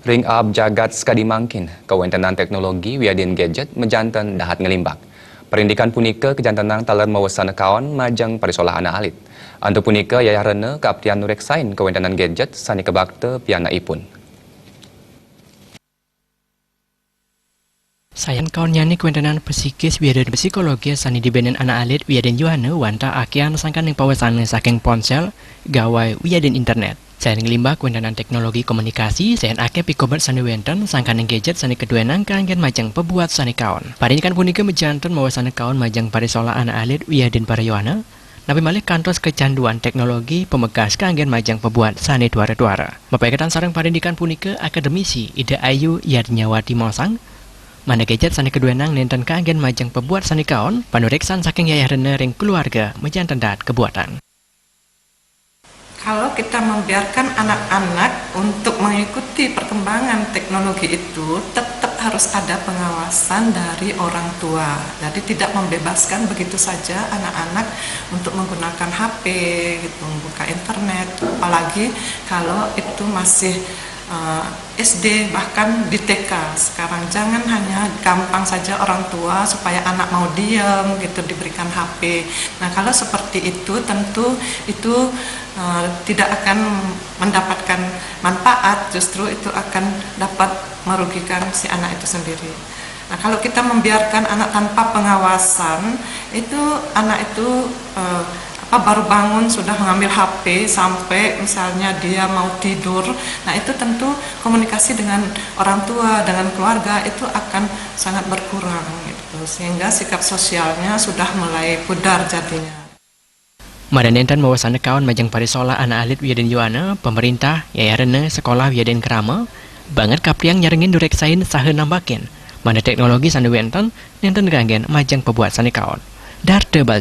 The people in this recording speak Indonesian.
Ring up jagat sekadi mangkin, kawentenan teknologi wiadin gadget mejantan dahat ngelimbak. Perindikan punika kejantanang taler mawasana kawan majang parisolah anak alit. Antu punika yayarana keaptian nureksain kawentenan gadget sani kebakte piana ipun. Sayan kawan nyani kawentenan psikis wiadin psikologi sani dibenen anak alit wiadin Yohana wanta akian sangkan yang pawasana saking ponsel gawai wiadin internet. Sayan ngelimbak kawentenan teknologi komunikasi sayan ake pikobat sani wenten sangkan yang gadget sani keduenang kanggen majang pebuat sani kawan. Parindikan punika mejantan mawasana kawan majang parisolah anak alit wiadin para Yohana. Nabi malih kantos kecanduan teknologi pemegas kanggen majang pebuat sani tuara-tuara. Mapaikan sarang parindikan punika akademisi Ida Ayu Yadnyawati Mosang. Mana gadget sani keduenang nenten kanggen majang pebuat sani kawan panureksan saking yayarana ring keluarga mejantan dat kebuatan. Kalau kita membiarkan anak-anak untuk mengikuti perkembangan teknologi itu, tetap harus ada pengawasan dari orang tua. Jadi tidak membebaskan begitu saja anak-anak untuk menggunakan HP, gitu, membuka internet. Apalagi kalau itu masih SD bahkan di TK. Sekarang jangan hanya gampang saja orang tua supaya anak mau diam gitu diberikan HP. Nah kalau seperti itu tentu itu tidak akan mendapatkan manfaat, justru itu akan dapat merugikan si anak itu sendiri. Nah kalau kita membiarkan anak tanpa pengawasan, itu anak itu baru bangun sudah mengambil HP sampai misalnya dia mau tidur. Nah itu tentu komunikasi dengan orang tua, dengan keluarga itu akan sangat berkurang gitu. Sehingga sikap sosialnya sudah mulai pudar jadinya. Madanentan mawasana kawan majang parisolah anak alit wiadin Yohana, pemerintah yayarana sekolah wiadin kerama banget kapriang nyarengin dureksain sahe nambakin. Mana teknologi sani wenten nenten kanggen majang pebuat sani kawan. Dar tebal